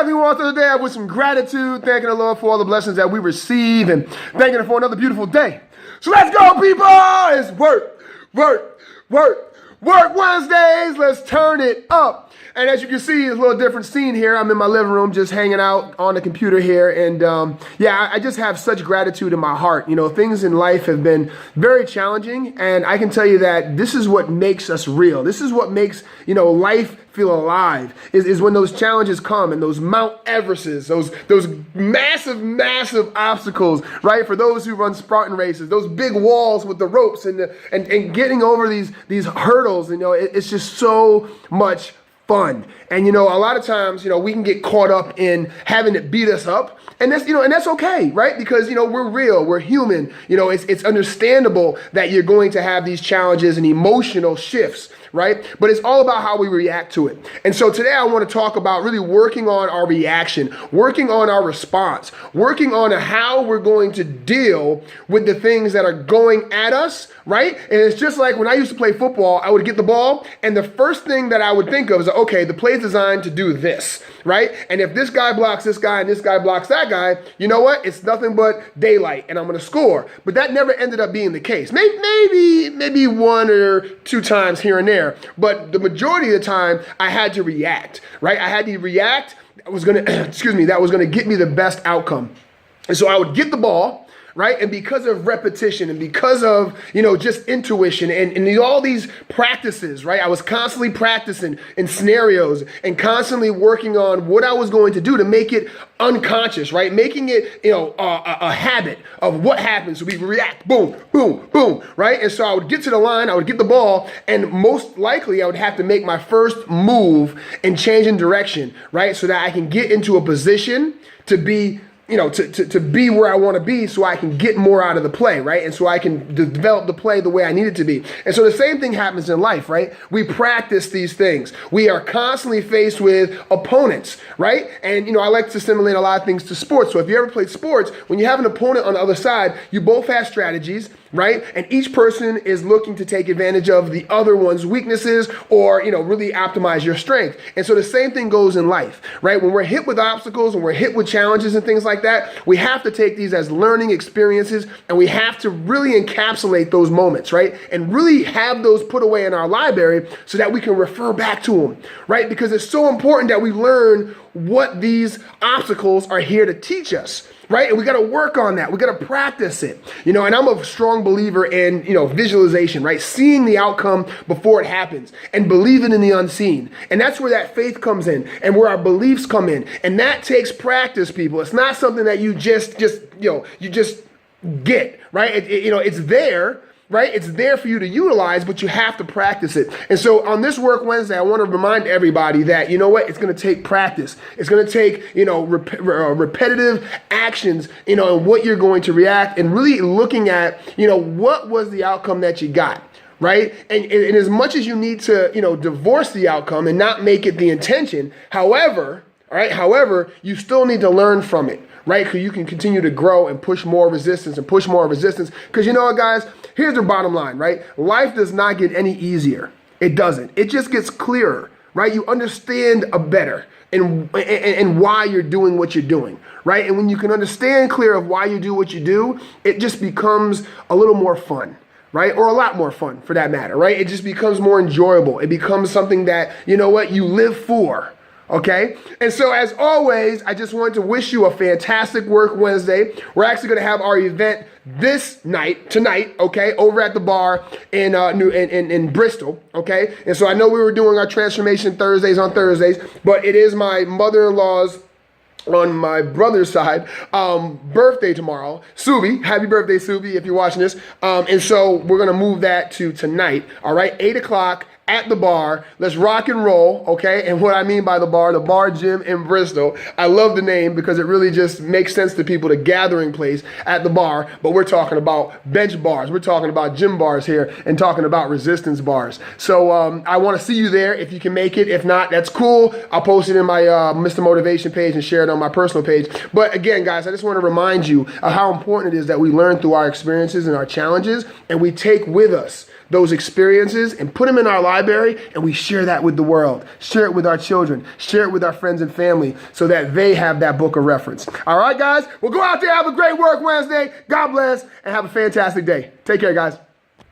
as we walk through the day with some gratitude, thanking the Lord for all the blessings that we receive and thanking Him for another beautiful day. So let's go, people. It's work, work, work, work Wednesdays. Let's turn it up. And as you can see, it's a little different scene here. I'm in my living room just hanging out on the computer here. And I just have such gratitude in my heart. You know, things in life have been very challenging. And I can tell you that this is what makes us real. This is what makes, life feel alive is when those challenges come and those Mount Everests, those massive, massive obstacles, right? For those who run Spartan races, those big walls with the ropes and getting over these hurdles, it's just so much fun. And a lot of times, we can get caught up in having it beat us up. And that's okay, right? Because we're real, we're human. It's understandable that you're going to have these challenges and emotional shifts, right? But it's all about how we react to it. And so today I want to talk about really working on our reaction, working on our response, working on how we're going to deal with the things that are going at us, right? And it's just like when I used to play football, I would get the ball, and the first thing that I would think of is, okay, the play is designed to do this, right? And if this guy blocks this guy and this guy blocks that guy, you know what? It's nothing but daylight, and I'm going to score. But that never ended up being the case. Maybe one or two times here and there. But the majority of the time, I had to react, right? I had to react. That was going to get me the best outcome. And so I would get the ball, right? And because of repetition and because of, just intuition and all these practices, right? I was constantly practicing in scenarios and constantly working on what I was going to do to make it unconscious, right? Making it, a habit of what happens. So we react, boom, boom, boom, right? And so I would get to the line, I would get the ball, and most likely I would have to make my first move and change in direction, right? So that I can get into a position to be to be where I want to be so I can get more out of the play, right? And so I can develop the play the way I need it to be. And so the same thing happens in life, right? We practice these things. We are constantly faced with opponents, right? And, I like to simulate a lot of things to sports. So if you ever played sports, when you have an opponent on the other side, you both have strategies, right? And each person is looking to take advantage of the other one's weaknesses or, really optimize your strength. And so the same thing goes in life, right? When we're hit with obstacles and we're hit with challenges and things like that, we have to take these as learning experiences and we have to really encapsulate those moments, right? And really have those put away in our library so that we can refer back to them, right? Because it's so important that we learn what these obstacles are here to teach us, right? And we got to work on that. We got to practice it, and I'm a strong believer in, visualization, right? Seeing the outcome before it happens and believing in the unseen. And that's where that faith comes in and where our beliefs come in. And that takes practice, people. It's not something that you just get, right? It's there. Right? It's there for you to utilize, but you have to practice it. And so on this Work Wednesday, I want to remind everybody that, it's going to take practice. It's going to take, repetitive actions, and what you're going to react and really looking at, what was the outcome that you got. Right? And as much as you need to, divorce the outcome and not make it the intention, however, you still need to learn from it. Right? Because you can continue to grow and push more resistance. Because you know what, guys? Here's the bottom line, right? Life does not get any easier. It doesn't. It just gets clearer, right? You understand better and why you're doing what you're doing, right? And when you can understand clear of why you do what you do, it just becomes a little more fun. Right? Or a lot more fun for that matter, right? It just becomes more enjoyable. It becomes something that, you live for. Okay? And so as always, I just wanted to wish you a fantastic Work Wednesday. We're actually going to have our event tonight, okay, over at the bar in Bristol, okay? And so I know we were doing our Transformation Thursdays on Thursdays, but it is my mother-in-law's on my brother's side, birthday tomorrow. Subi, happy birthday, Subi, if you're watching this. And so we're going to move that to tonight, all right, 8 o'clock at the bar. Let's rock and roll, okay? And what I mean by the bar gym in Bristol. I love the name because it really just makes sense to people, the gathering place at the bar. But we're talking about bench bars. We're talking about gym bars here and talking about resistance bars. So I want to see you there if you can make it. If not, that's cool. I'll post it in my Mr. Motivation page and share it on my personal page. But again, guys, I just want to remind you of how important it is that we learn through our experiences and our challenges and we take with us those experiences and put them in our library, and we share that with the world. Share it with our children. Share it with our friends and family so that they have that book of reference. All right, guys? Well, go out there, have a great Work Wednesday. God bless, and have a fantastic day. Take care, guys.